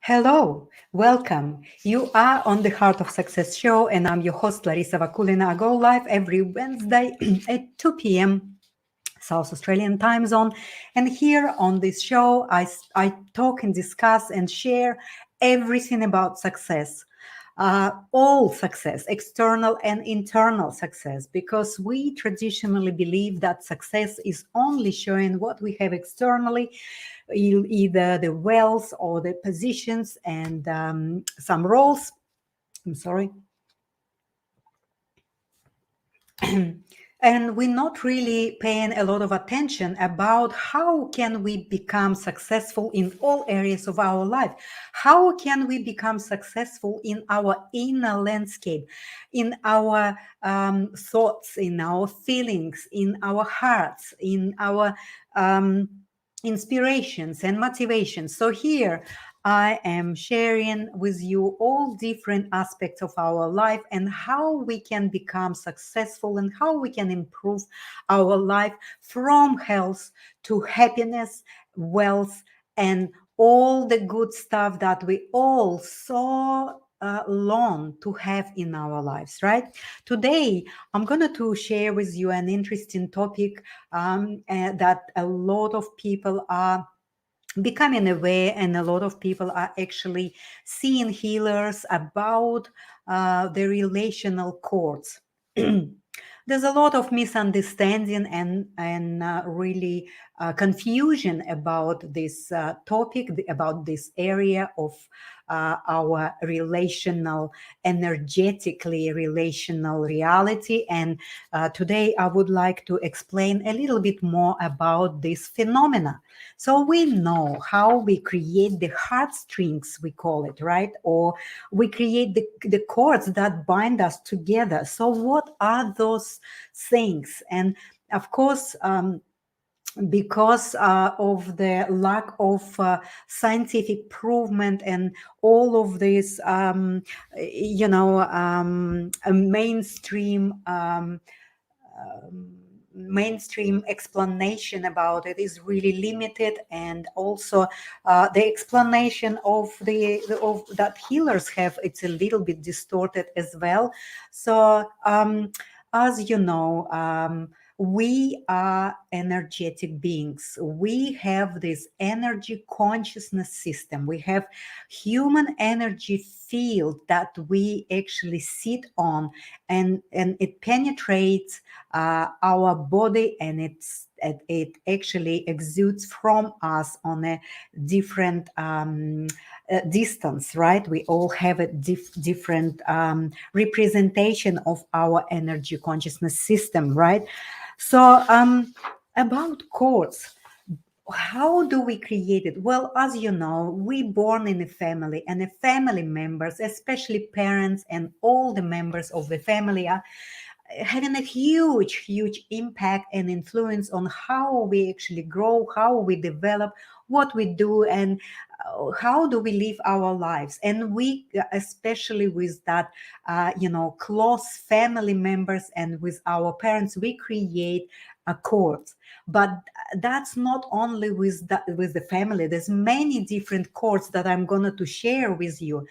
Hello, welcome. You are on the Heart of Success show, and I'm your host, Larissa Vakulina. I go live every Wednesday at 2 p.m. South Australian time zone. And here on this show, I talk and discuss and share everything about success. All success, external and internal success, because we traditionally believe that success is only showing what we have externally, either the wealth or the positions and some roles. I'm sorry. And we're not really paying a lot of attention about how can we become successful in all areas of our life. How can we become successful in our inner landscape, in our thoughts, in our feelings, in our hearts, in our inspirations and motivations. So here I am sharing with you all different aspects of our life and how we can become successful and how we can improve our life from health to happiness, wealth, and all the good stuff that we all so long to have in our lives, right? Today, I'm going to share with you an interesting topic that a lot of people are becoming aware, and a lot of people are actually seeing healers about the relational cords. There's a lot of misunderstanding and really confusion about this topic, about this area of our relational, energetically relational reality. And today I would like to explain a little bit more about this phenomena. So we know how we create the heartstrings, we call it, right? Or we create the cords that bind us together. So what are those things? And of course, because of the lack of scientific provement and all of this, mainstream explanation about it is really limited, and also the explanation of of that healers have, it's a little bit distorted as well. So as you know, we are energetic beings. We have this energy consciousness system. We have human energy field that we actually sit on, and it penetrates our body, and it actually exudes from us on a different distance, right? We all have a different representation of our energy consciousness system, right? So about cords, how do we create it? Well, as you know, we born in a family, and the family members, especially parents and all the members of the family, are having a huge impact and influence on how we actually grow, how we develop, what we do, and how do we live our lives. And we, especially with that close family members and with our parents, we create accords. But that's not only with the family. There's many different chords that I'm going to share with you.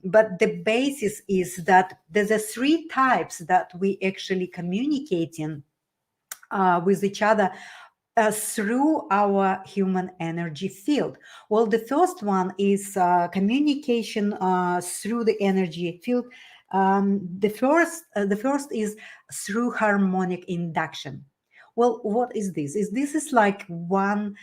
But the basis is that there's a three types that we actually communicate in with each other through our human energy field. Well, the first one is communication through the energy field. The first is through harmonic induction. Well, what is this? This is like one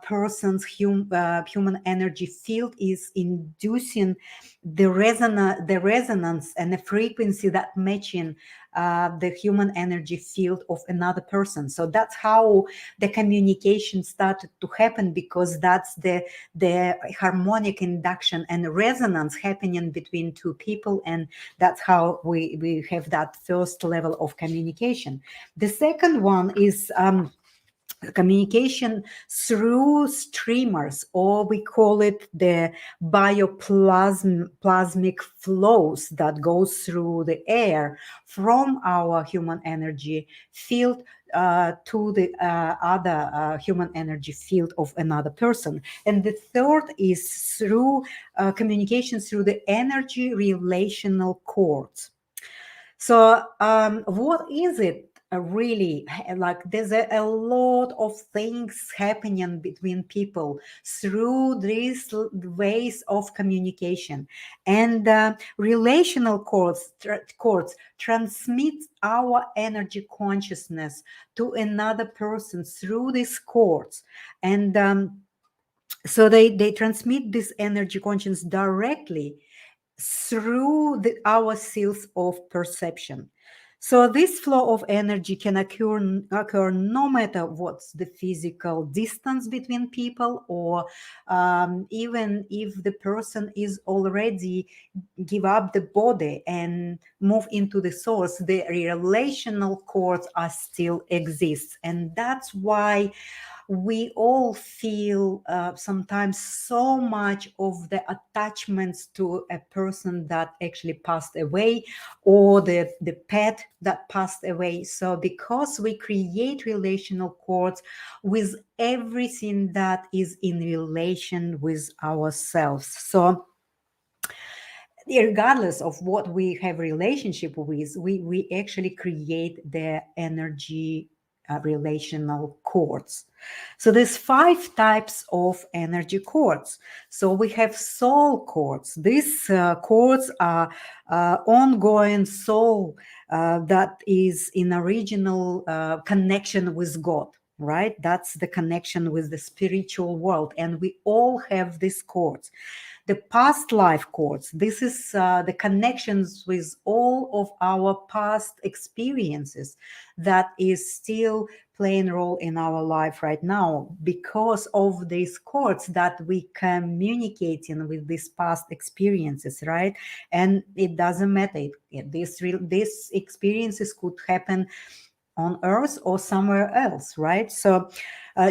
person's human energy field is inducing the resonance and the frequency that matching the human energy field of another person. So that's how the communication started to happen, because that's the harmonic induction and resonance happening between two people, and that's how we have that first level of communication. The second one is communication through streamers, or we call it the bioplasmic flows that goes through the air from our human energy field to the other human energy field of another person. And the third is through communication through the energy relational cords. So, what is it really like? There's a lot of things happening between people through these ways of communication, and relational cords transmit our energy consciousness to another person through these cords, and so they transmit this energy consciousness directly through our cells of perception. So this flow of energy can occur no matter what's the physical distance between people, or even if the person is already give up the body and move into the source, the relational cords are still exist. And that's why we all feel sometimes so much of the attachments to a person that actually passed away, or the pet that passed away. So because we create relational cords with everything that is in relation with ourselves. So regardless of what we have relationship with, we actually create the energy relational cords. So there's 5 types of energy cords. So we have soul cords. These cords are ongoing soul that is in original connection with God, right? That's the connection with the spiritual world, and we all have these cords. The past life cords, this is the connections with all of our past experiences that is still playing a role in our life right now, because of these cords that we communicating with these past experiences, right? And it doesn't matter, these experiences could happen on earth or somewhere else, right? So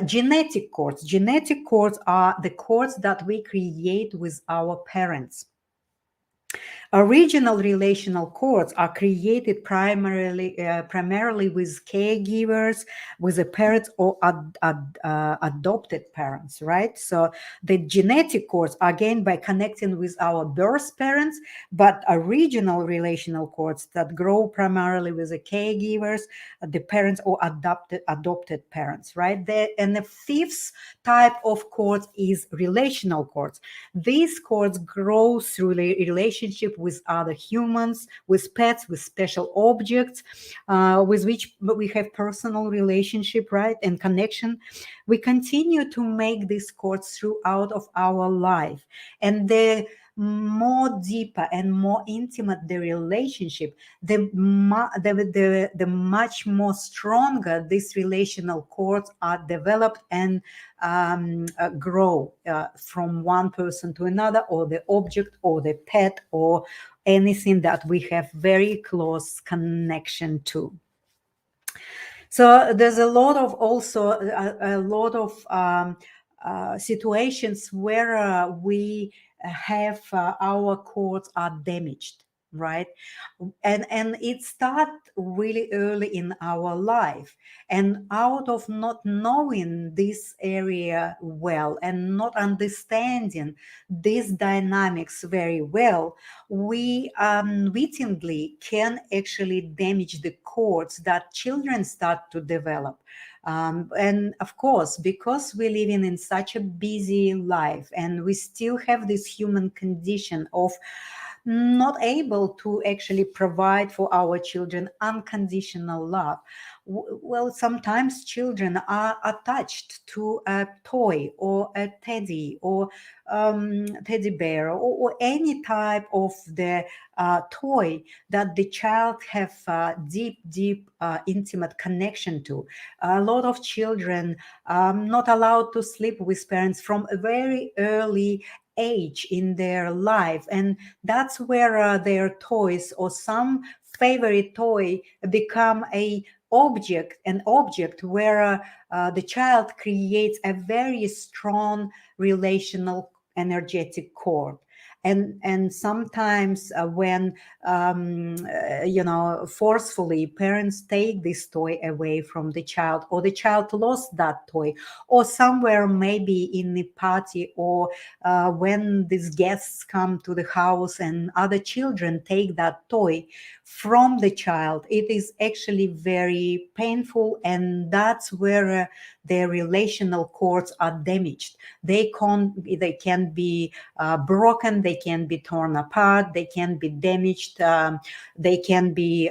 genetic cords are the cords that we create with our parents. Original relational cords are created primarily with caregivers, with the parents, or adopted parents, right? So the genetic cords are gained by connecting with our birth parents, but original relational cords that grow primarily with the caregivers, the parents, or adopted parents, right? And the fifth type of cords is relational cords. These cords grow through the relationship with other humans, with pets, with special objects, with which we have personal relationship, right, and connection. We continue to make these cords throughout of our life, and the more deeper and more intimate the relationship, the much more stronger these relational cords are developed and grow from one person to another, or the object, or the pet, or anything that we have very close connection to. So there's a lot of also a lot of situations where we have our cords are damaged, right? And it starts really early in our life, and out of not knowing this area well and not understanding these dynamics very well, we unwittingly can actually damage the cords that children start to develop. And of course, because we're living in such a busy life, and we still have this human condition of not able to actually provide for our children unconditional love. Well, sometimes children are attached to a toy, or a teddy, or teddy bear, or any type of the toy that the child have deep intimate connection to. A lot of children not allowed to sleep with parents from a very early age in their life, and that's where their toys or some favorite toy become a an object where the child creates a very strong relational energetic cord. And sometimes when forcefully parents take this toy away from the child, or the child lost that toy, or somewhere maybe in the party, or when these guests come to the house and other children take that toy from the child, it is actually very painful, and that's where their relational cords are damaged. They can be broken, they can be torn apart, they can be damaged, they can be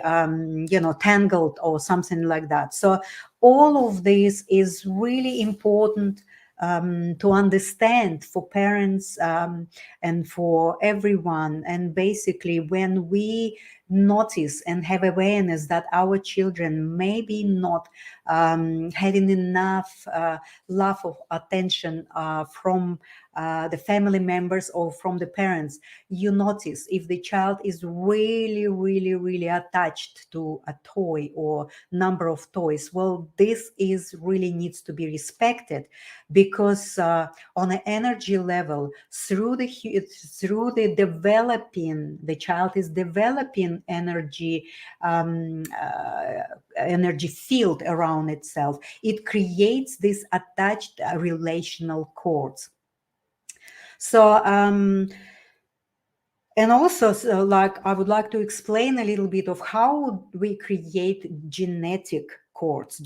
tangled or something like that. So all of this is really important to understand for parents and for everyone. And basically, when we notice and have awareness that our children maybe not having enough love of attention from the family members or from the parents, you notice if the child is really, really, really attached to a toy or number of toys, well, this is really needs to be respected, because on an energy level, through the developing, the child is developing energy field around itself. It creates this attached relational cords. So and also, so, like, I would like to explain a little bit of how we create genetic codes.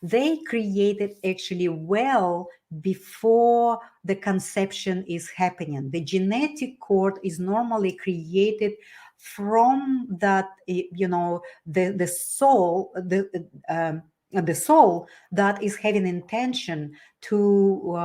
They created actually well before the conception is happening. The genetic code is normally created from that, the soul, the soul that is having intention to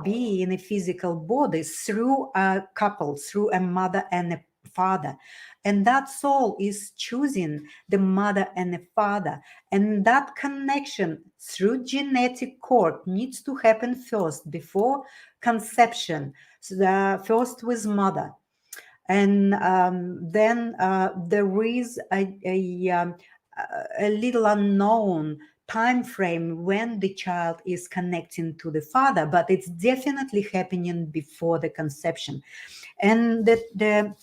be in a physical body through a couple, through a mother and a father, and that soul is choosing the mother and the father, and that connection through genetic code needs to happen first before conception. So the first with mother, and then there is a little unknown time frame when the child is connecting to the father, but it's definitely happening before the conception. And the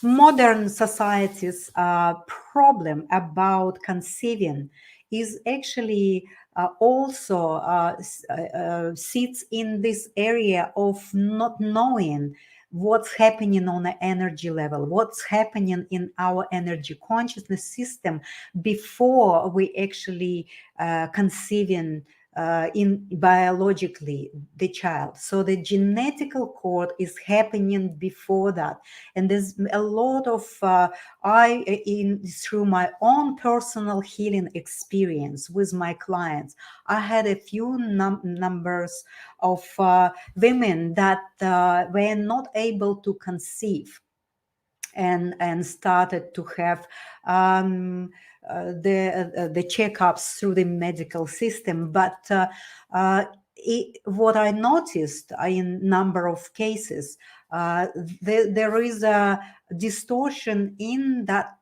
modern society's problem about conceiving is actually also sits in this area of not knowing what's happening on the energy level, what's happening in our energy consciousness system before we actually conceiving in biologically the child. So the genetical code is happening before that, and there's a lot of through my own personal healing experience with my clients, I had a few numbers of women that were not able to conceive and started to have the checkups through the medical system. But what I noticed in number of cases, there is a distortion in that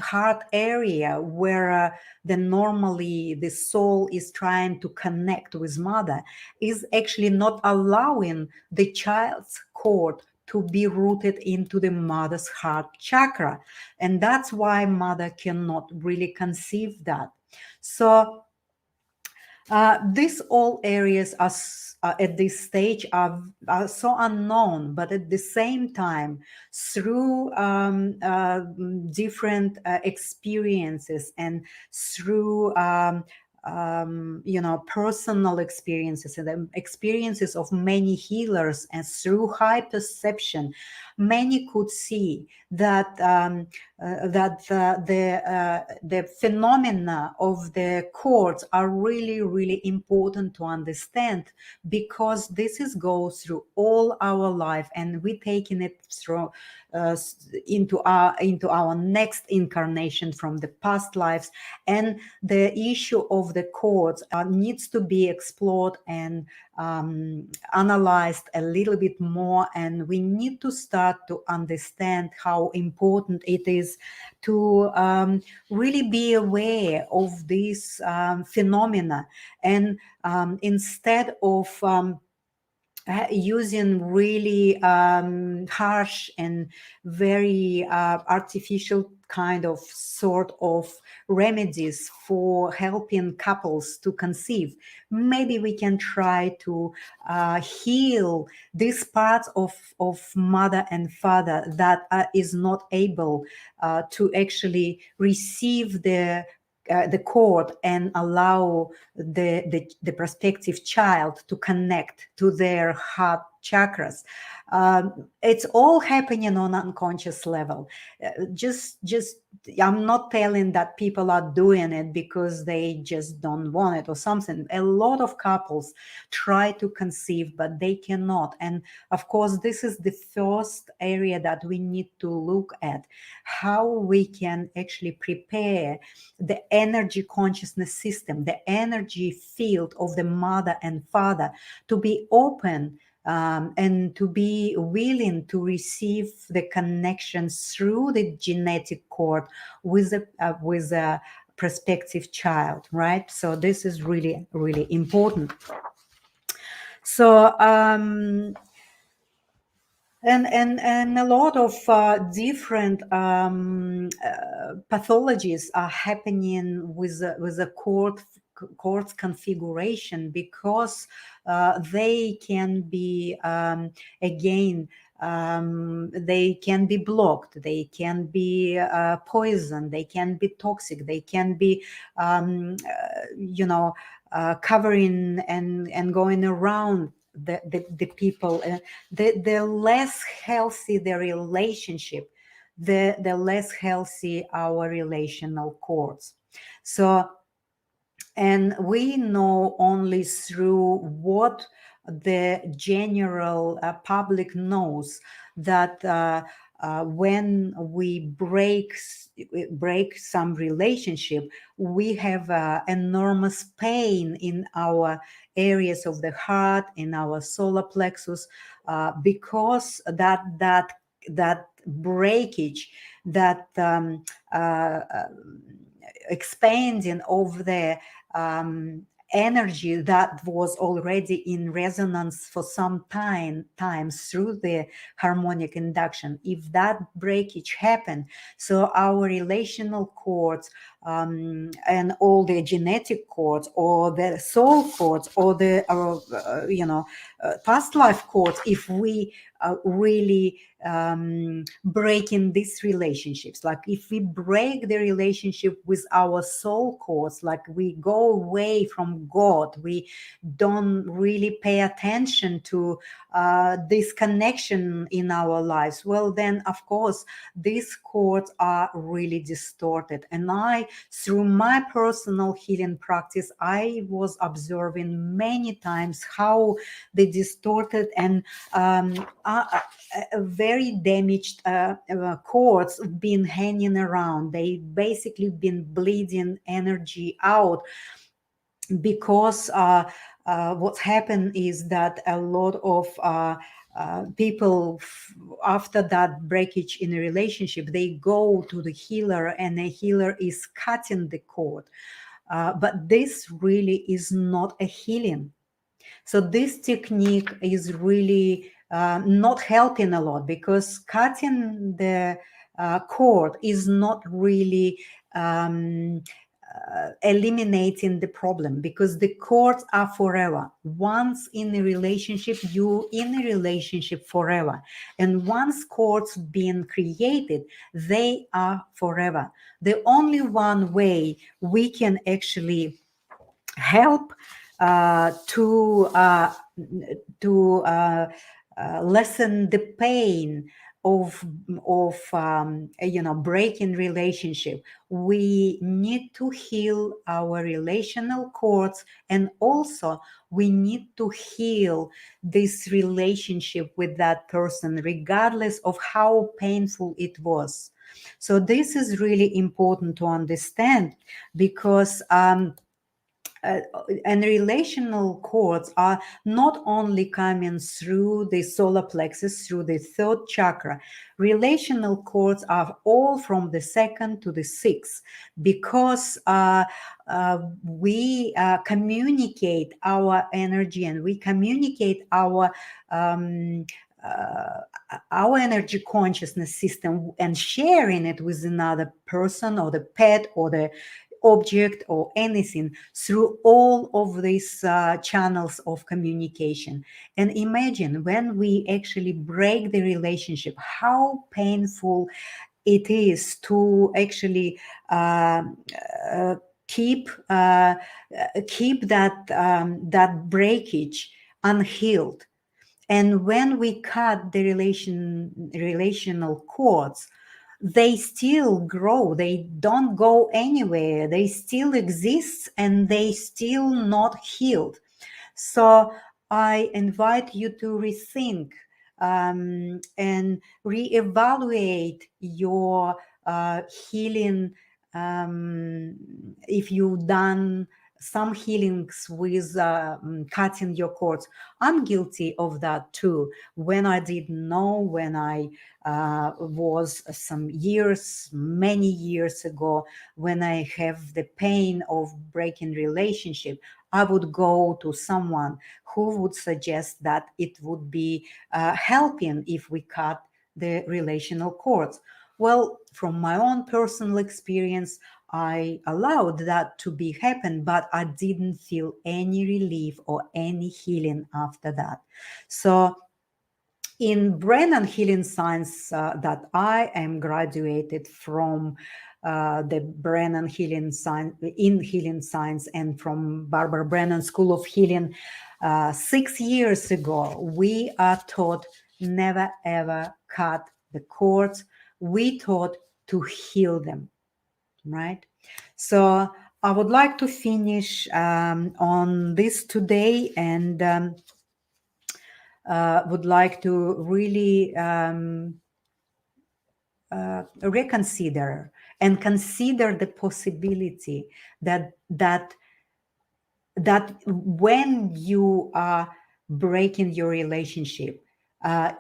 heart area where normally the soul is trying to connect with mother, is actually not allowing the child's cord to be rooted into the mother's heart chakra, and that's why mother cannot really conceive that. So these all areas at this stage are so unknown, but at the same time, through different experiences and through personal experiences and the experiences of many healers, and through high perception, many could see that the phenomena of the cords are really, really important to understand, because this is goes through all our life, and we're taking it into our next incarnation from the past lives. And the issue of the cords needs to be explored and analyzed a little bit more, and we need to start to understand how important it is to really be aware of these phenomena, and instead of using really harsh and very artificial kind of sort of remedies for helping couples to conceive, maybe we can try to heal this part of mother and father that is not able to actually receive the cord and allow the prospective child to connect to their heart chakras. It's all happening on unconscious level. Just I'm not telling that people are doing it because they just don't want it or something. A lot of couples try to conceive, but they cannot. And of course, this is the first area that we need to look at, how we can actually prepare the energy consciousness system, the energy field of the mother and father to be open, and to be willing to receive the connections through the genetic cord with a prospective child, right? So this is really, really important. So and a lot of different pathologies are happening with a cord configuration, because they can be again they can be blocked, they can be poisoned, they can be toxic, they can be covering and going around the people. The less healthy the relationship, the less healthy our relational cords. So, and we know only through what the general public knows, that when we break some relationship, we have enormous pain in our areas of the heart, in our solar plexus, because that breakage, that expanding of the energy that was already in resonance for some time through the harmonic induction, if that breakage happened, so our relational cords and all the genetic cords or the soul cords or the past life cords, if we really breaking these relationships, like if we break the relationship with our soul cords, like we go away from God, we don't really pay attention to this connection in our lives, well then of course these cords are really distorted. And through my personal healing practice, I was observing many times how the distorted and very damaged cords been hanging around. They basically been bleeding energy out, because what's happened is that a lot of people, after that breakage in a relationship, they go to the healer, and the healer is cutting the cord. But this really is not a healing. So this technique is really not helping a lot, because cutting the cord is not really eliminating the problem, because the cords are forever. Once in a relationship, you in a relationship forever. And once cords being created, they are forever. The only one way we can actually help to lessen the pain of breaking relationship, we need to heal our relational cords, and also we need to heal this relationship with that person regardless of how painful it was. So this is really important to understand, because uh, and relational cords are not only coming through the solar plexus, through the third chakra. Relational cords are all from the second to the sixth, because we communicate our energy, and we communicate um, uh, our energy consciousness system, and sharing it with another person or the pet or the object or anything through all of these channels of communication. And imagine when we actually break the relationship, how painful it is to actually uh, uh, keep keep that breakage unhealed. And when we cut the relational cords, they still grow, they don't go anywhere, they still exist, and they still not healed. So I invite you to rethink and reevaluate your healing. If you've done some healings with cutting your cords, I'm guilty of that too. When I didn't know, when I was some years, many years ago, when I have the pain of breaking relationship, I would go to someone who would suggest that it would be helping if we cut the relational cords. Well, from my own personal experience, I allowed that to be happen, but I didn't feel any relief or any healing after that. So in Brennan Healing Science, that I am graduated from the Brennan Healing Science, in Healing Science, and from Barbara Brennan School of Healing 6 years ago, we are taught never ever cut the cords. We taught to heal them, right? So I would like to finish on this today, and would like to really reconsider and consider the possibility that when you are breaking your relationship,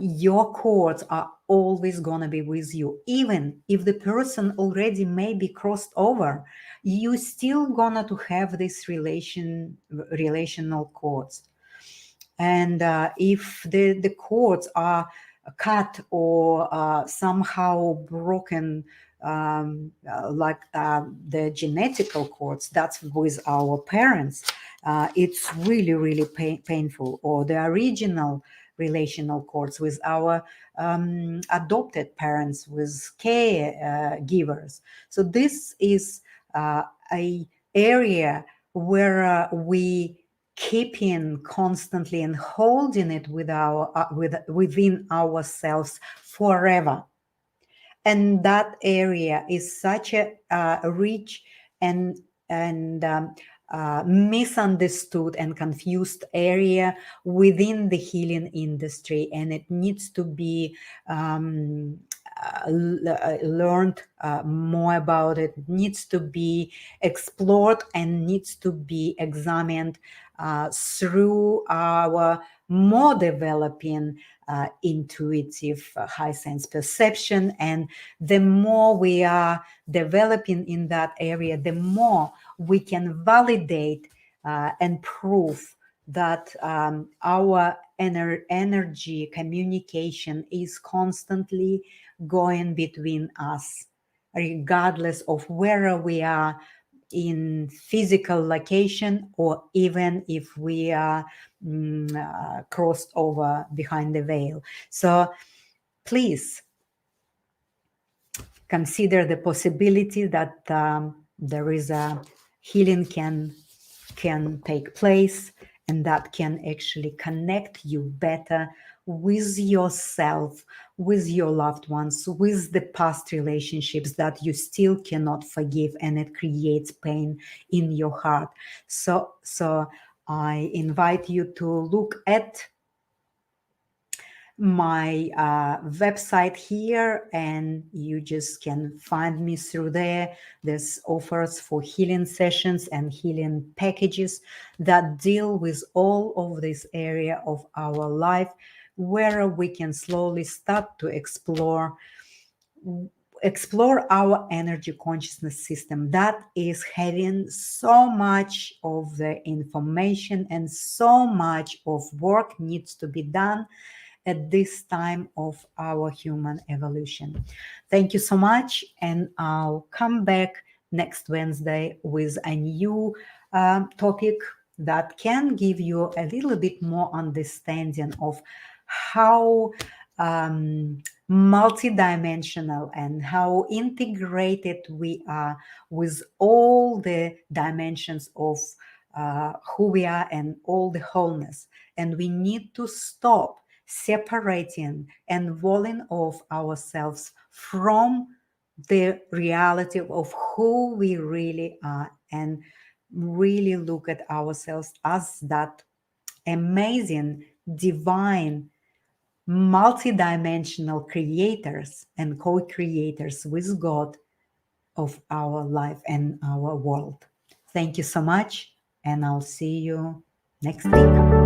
your cords are always going to be with you, even if the person already may be crossed over. You still gonna to have this relational cords. And if the cords are cut or somehow broken, like the genetical cords, that's with our parents, it's really, really painful. Or the original relational cords with our adopted parents, with care givers. So this is a area where we keeping constantly and holding it within ourselves forever. And that area is such a rich and and misunderstood and confused area within the healing industry, and it needs to be learned more about it. It needs to be explored and needs to be examined through our more developing intuitive high sense perception. And the more we are developing in that area, the more we can validate and prove that our energy communication is constantly going between us, regardless of where we are in physical location, or even if we are crossed over behind the veil. So please consider the possibility that there is a healing can take place, and that can actually connect you better with yourself, with your loved ones, with the past relationships that you still cannot forgive, and it creates pain in your heart. So I invite you to look at my website here, and you just can find me through there. There's offers for healing sessions and healing packages that deal with all of this area of our life, where we can slowly start to explore our energy consciousness system that is having so much of the information, and so much of work needs to be done at this time of our human evolution. Thank you so much, and I'll come back next Wednesday with a new topic that can give you a little bit more understanding of how multidimensional and how integrated we are with all the dimensions of who we are and all the wholeness. And we need to stop separating and walling off ourselves from the reality of who we really are, and really look at ourselves as that amazing, divine, multidimensional creators and co-creators with God of our life and our world. Thank you so much, and I'll see you next week.